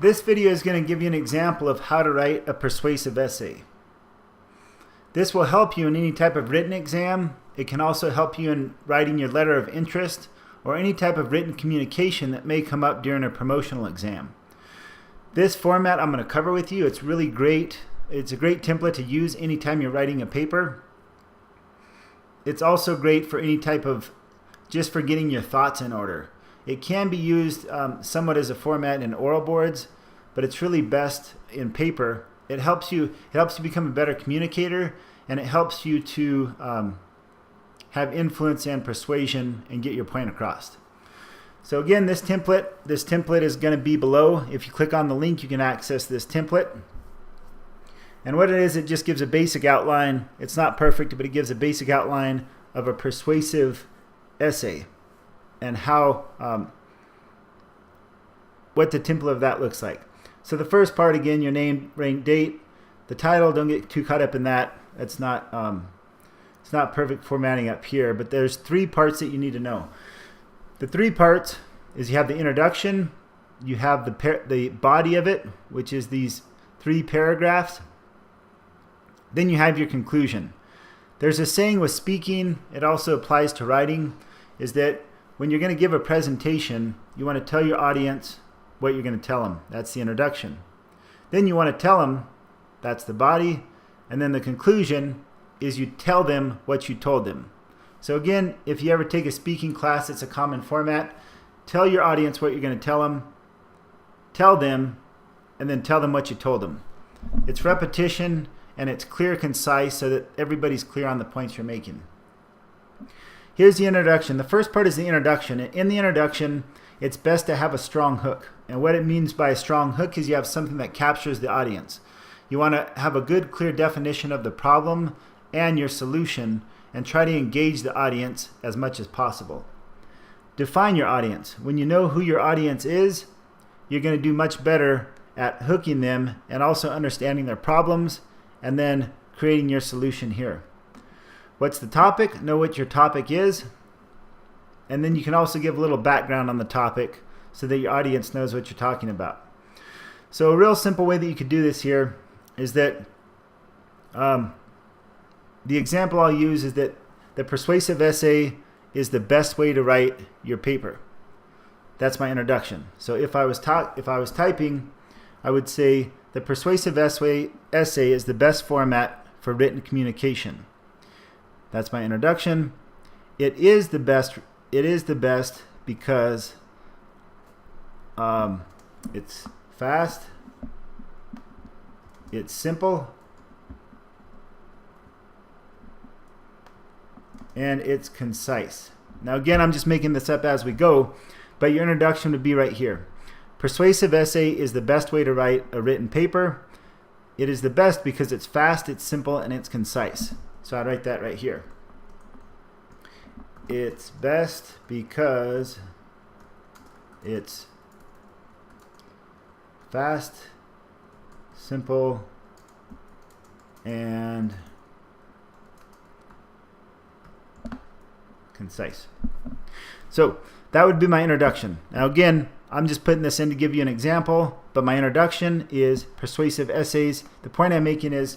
This video is going to give you an example of how to write a persuasive essay. This will help you in any type of written exam. It can also help you in writing your letter of interest or any type of written communication that may come up during a promotional exam. This format I'm going to cover with you. It's really great. It's a great template to use anytime you're writing a paper. It's also great for any type of, just for getting your thoughts in order. It can be used somewhat as a format in oral boards, but it's really best in paper. It helps you become a better communicator, and it helps you to have influence and persuasion and get your point across. So again, this template is going to be below. If you click on the link, you can access this template. And what it is, it just gives a basic outline. It's not perfect, but it gives a basic outline of a persuasive essay and how what the template of that looks like. So the first part, again, your name, rank, date, the title. Don't get too caught up in that. It's not perfect formatting up here, but there's 3 parts that you need to know. The 3 parts is you have the introduction, you have the body of it, which is these 3 paragraphs. Then you have your conclusion. There's a saying with speaking, it also applies to writing, is that when you're going to give a presentation, you want to tell your audience what you're going to tell them. That's the introduction. Then you want to tell them, that's the body, and then the conclusion is you tell them what you told them. So again, if you ever take a speaking class, it's a common format. Tell your audience what you're going to tell them, and then tell them what you told them. It's repetition, and it's clear, concise, so that everybody's clear on the points you're making. Here's the introduction. The first part is the introduction. In the introduction, it's best to have a strong hook. And what it means by a strong hook is you have something that captures the audience. You want to have a good, clear definition of the problem and your solution, and try to engage the audience as much as possible. Define your audience. When you know who your audience is, you're going to do much better at hooking them and also understanding their problems and then creating your solution here. What's the topic? Know what your topic is. And then you can also give a little background on the topic so that your audience knows what you're talking about. So a real simple way that you could do this here is that the example I'll use is that the persuasive essay is the best way to write your paper. That's my introduction. So if I was typing, I would say the persuasive essay is the best format for written communication. That's my introduction. It is the best because it's fast, it's simple, and it's concise. Now again, I'm just making this up as we go, but your introduction would be right here. Persuasive essay is the best way to write a written paper. It is the best because it's fast, it's simple, and it's concise. So I'd write that right here. It's best because it's fast, simple, and concise. So that would be my introduction. Now again, I'm just putting this in to give you an example, but my introduction is persuasive essays. The point I'm making is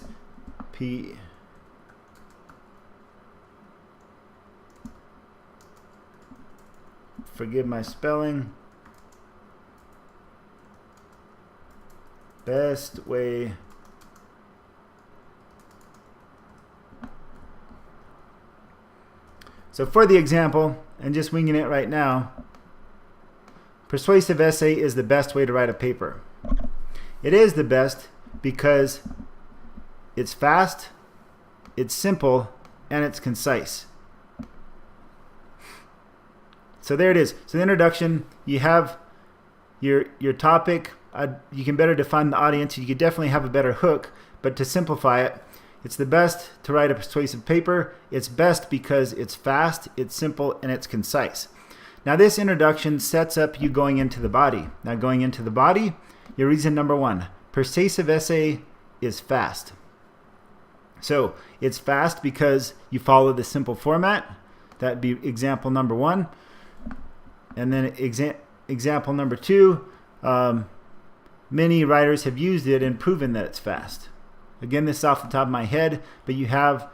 forgive my spelling, best way So for the example, and just winging it right now, persuasive essay is the best way to write a paper. It is the best because it's fast, it's simple, and it's concise. So there it is. So the introduction, you have your topic. You can better define the audience. You could definitely have a better hook, but to simplify it, it's the best to write a persuasive paper. It's best because it's fast, it's simple, and it's concise. Now this introduction sets up you going into the body. Now going into the body, your reason number 1, persuasive essay is fast. So it's fast because you follow the simple format. That'd be example number 1. And then example number 2, many writers have used it and proven that it's fast. Again, this is off the top of my head, but you have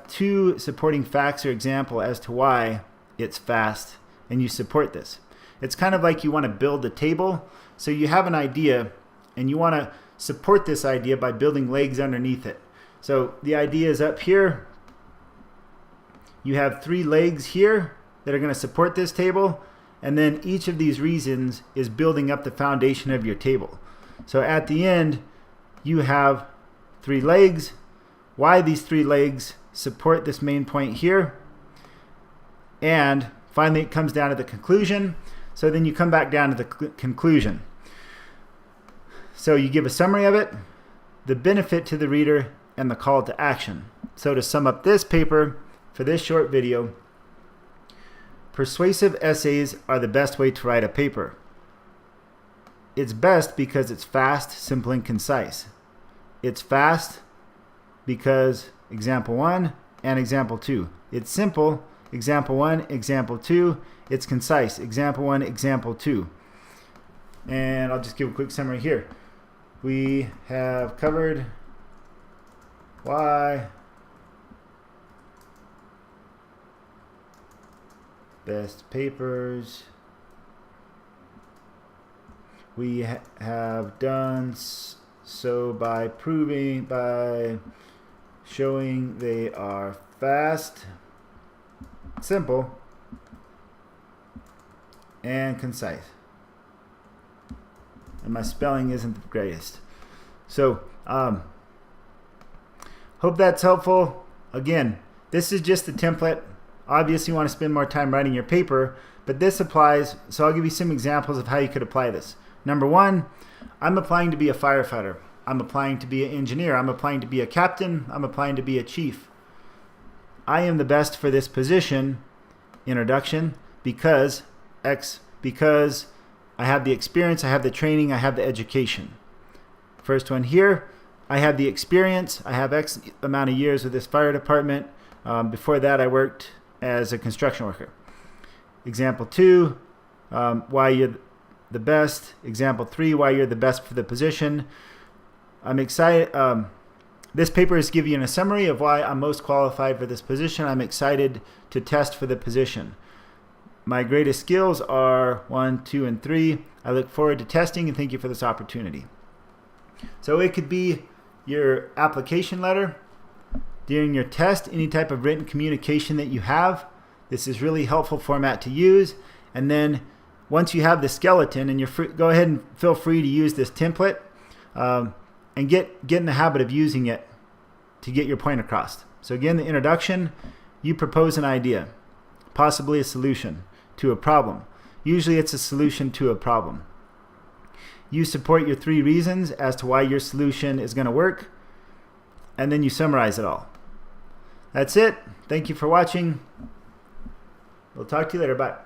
two supporting facts or example as to why it's fast, and you support this. It's kind of like you want to build a table. So you have an idea and you want to support this idea by building legs underneath it. So the idea is up here. You have 3 legs here that are going to support this table, and then each of these reasons is building up the foundation of your table. So at the end, you have 3 legs. Why these 3 legs support this main point here. And finally, it comes down to the conclusion. So then you come back down to the conclusion. So you give a summary of it, the benefit to the reader, and the call to action. So to sum up this paper for this short video, persuasive essays are the best way to write a paper. It's best because it's fast, simple, and concise. It's fast because example 1 and example 2. It's simple, example 1, example 2. It's concise, example 1, example 2. And I'll just give a quick summary here. We have covered why best papers. We have done so by showing they are fast, simple, and concise. And my spelling isn't the greatest. So, hope that's helpful. Again, this is just a template. Obviously, you want to spend more time writing your paper, but this applies. So I'll give you some examples of how you could apply this. Number 1, I'm applying to be a firefighter. I'm applying to be an engineer. I'm applying to be a captain. I'm applying to be a chief. I am the best for this position. Introduction, because I have the experience, I have the training, I have the education. First one here, I have the experience. I have X amount of years with this fire department. Before that, I worked as a construction worker. Example 2, why you're the best. Example 3, why you're the best for the position. I'm excited. This paper is giving you a summary of why I'm most qualified for this position. I'm excited to test for the position. My greatest skills are 1, 2, and 3. I look forward to testing and thank you for this opportunity. So it could be your application letter, during your test, any type of written communication that you have. This is really helpful format to use. And then once you have the skeleton, and you're free, go ahead and feel free to use this template and get in the habit of using it to get your point across. So again, the introduction, you propose an idea, possibly a solution to a problem. Usually it's a solution to a problem. You support your 3 reasons as to why your solution is going to work, and then you summarize it all. That's it. Thank you for watching. We'll talk to you later. Bye.